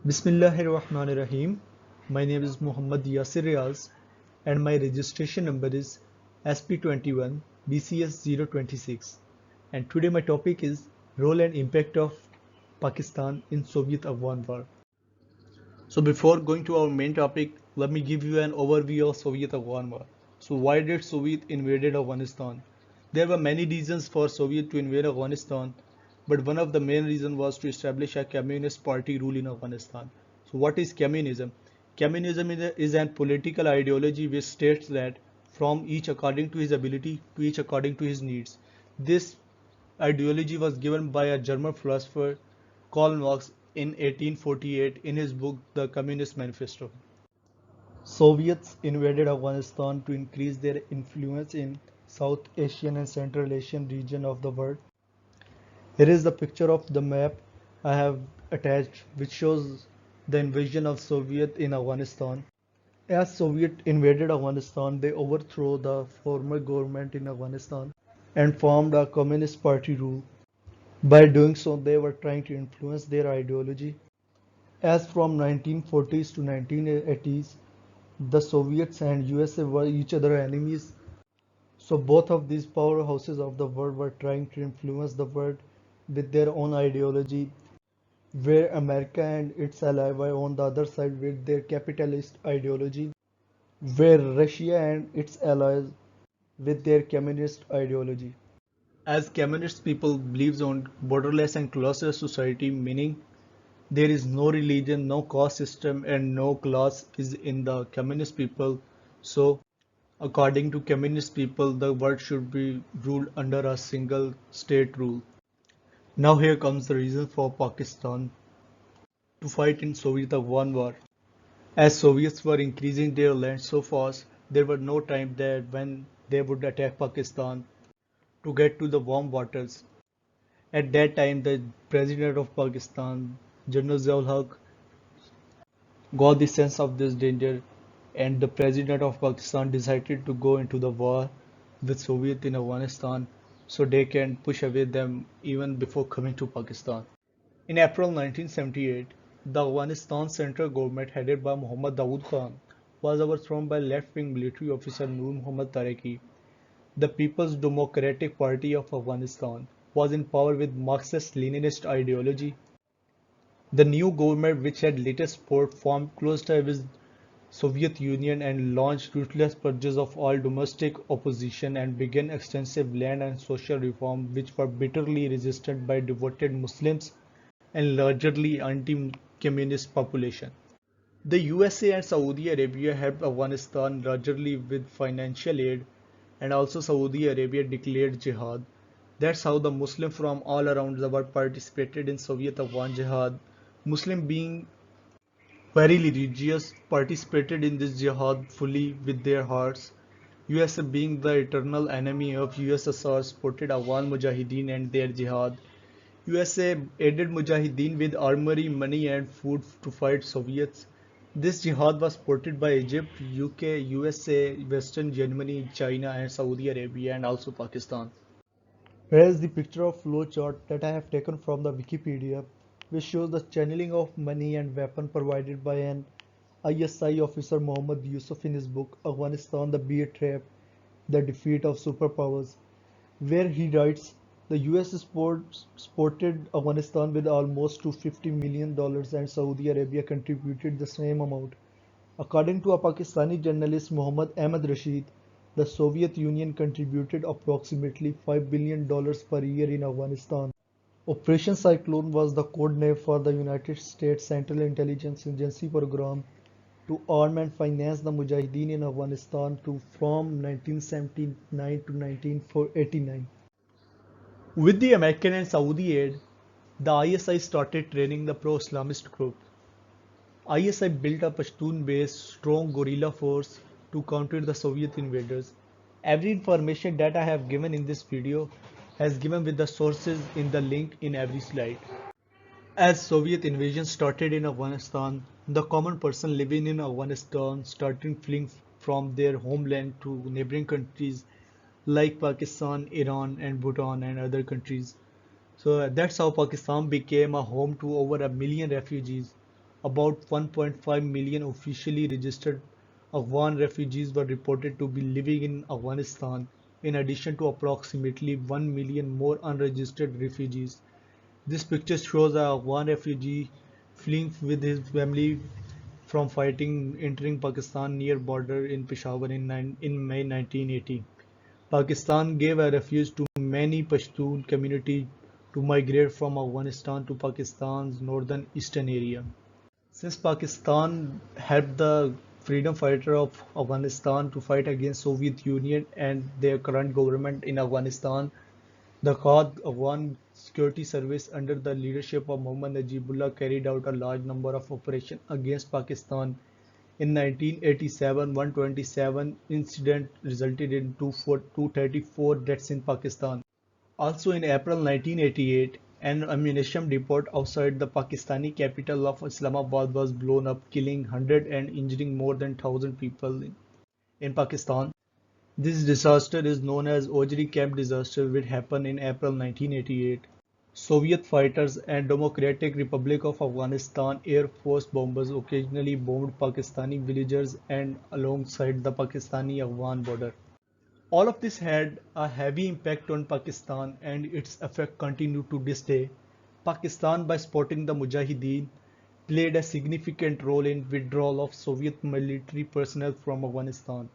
Bismillahirrahmanirrahim. My name is Muhammad Yasir Riaz and my registration number is SP21 BCS 026. And today my topic is role and impact of Pakistan in Soviet Afghan War. So before going to our main topic, let me give you an overview of Soviet Afghan War. So why did Soviet invaded Afghanistan? There were many reasons for Soviet to invade Afghanistan, but one of the main reasons was to establish a communist party rule in Afghanistan. So what is communism? Communism is an political ideology which states that from each according to his ability to each according to his needs. This ideology was given by a German philosopher Karl Marx in 1848 in his book The Communist Manifesto. Soviets invaded Afghanistan to increase their influence in South Asian and Central Asian region of the world. Here is the picture of the map I have attached which shows the invasion of Soviet in Afghanistan. As Soviet invaded Afghanistan, they overthrew the former government in Afghanistan and formed a communist party rule. By doing so, they were trying to influence their ideology. As from 1940s to 1980s, the Soviets and USA were each other enemies. So both of these powerhouses of the world were trying to influence the world with their own ideology, where America and its ally were on the other side with their capitalist ideology, where Russia and its allies with their communist ideology. As communist people believes on borderless and classless society, meaning there is no religion, no caste system, and no class is in the communist people. So, according to communist people, the world should be ruled under a single state rule. Now here comes the reason for Pakistan to fight in Soviet Afghan War. As Soviets were increasing their land so fast, there was no time that when they would attack Pakistan to get to the warm waters. At that time, the president of Pakistan, General Ziaul Haq, got the sense of this danger, and the president of Pakistan decided to go into the war with Soviet in Afghanistan so they can push away them even before coming to Pakistan. In April 1978, the Afghanistan central government headed by Muhammad Dawood Khan was overthrown by left-wing military officer Nur Muhammad Tareki. The People's Democratic Party of Afghanistan was in power with Marxist-Leninist ideology. The new government, which had little support, formed close ties with Soviet Union and launched ruthless purges of all domestic opposition and began extensive land and social reform which were bitterly resisted by devoted Muslims and largely anti-communist population. The USA and Saudi Arabia helped Afghanistan largely with financial aid, and also Saudi Arabia declared jihad. That's how the Muslims from all around the world participated in Soviet Afghan jihad. Muslims being very religious participated in this jihad fully with their hearts. USA being the eternal enemy of USSR supported Afghan Mujahideen and their jihad. USA aided Mujahideen with armory, money and food to fight Soviets. This jihad was supported by Egypt, UK, USA, Western Germany, China and Saudi Arabia and also Pakistan. Here is the picture of flow chart that I have taken from the Wikipedia, which shows the channeling of money and weapon provided by an ISI officer Mohammad Yusuf in his book Afghanistan, the Bear Trap, The Defeat of Superpowers, where he writes the US supported Afghanistan with almost $250 million and Saudi Arabia contributed the same amount. According to a Pakistani journalist Mohammad Ahmed Rashid, the Soviet Union contributed approximately $5 billion per year in Afghanistan. Operation Cyclone was the code name for the United States Central Intelligence Agency program to arm and finance the Mujahideen in Afghanistan from 1979 to 1989. With the American and Saudi aid, the ISI started training the pro-Islamist group. ISI built a Pashtun-based strong guerrilla force to counter the Soviet invaders. Every information that I have given in this video has given with the sources in the link in every slide. As Soviet invasion started in Afghanistan, the common person living in Afghanistan started fleeing from their homeland to neighboring countries like Pakistan, Iran and Bhutan and other countries. So that's how Pakistan became a home to over a million refugees. About 1.5 million officially registered Afghan refugees were reported to be living in Afghanistan, in addition to approximately 1 million more unregistered refugees. This picture shows a Afghan refugee fleeing with his family from fighting entering Pakistan near border in Peshawar in May 1980. Pakistan gave a refuge to many Pashtun communities to migrate from Afghanistan to Pakistan's northern eastern area. Since Pakistan helped the freedom fighter of Afghanistan to fight against Soviet Union and their current government in Afghanistan, the Afghan Security Service under the leadership of Muhammad Najibullah carried out a large number of operations against Pakistan. In 1987, 127 incidents resulted in 234 deaths in Pakistan. Also in April 1988, an ammunition depot outside the Pakistani capital of Islamabad was blown up, killing 100 and injuring more than 1,000 people in Pakistan. This disaster is known as Ojri camp disaster, which happened in April 1988. Soviet fighters and Democratic Republic of Afghanistan Air Force bombers occasionally bombed Pakistani villages and alongside the Pakistani-Afghan border. All of this had a heavy impact on Pakistan and its effect continue to this day. Pakistan, by supporting the Mujahideen, played a significant role in withdrawal of Soviet military personnel from Afghanistan.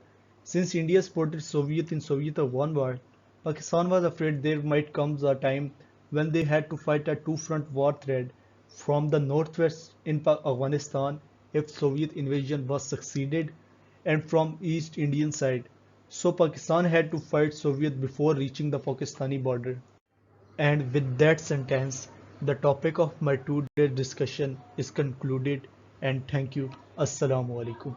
Since India supported Soviet in Soviet-Afghan war, Pakistan was afraid there might come a time when they had to fight a two-front war threat from the northwest in Afghanistan if Soviet invasion was succeeded and from East Indian side. So Pakistan had to fight Soviet before reaching the Pakistani border. And with that sentence, the topic of my today's discussion is concluded and thank you. Assalamu alaikum.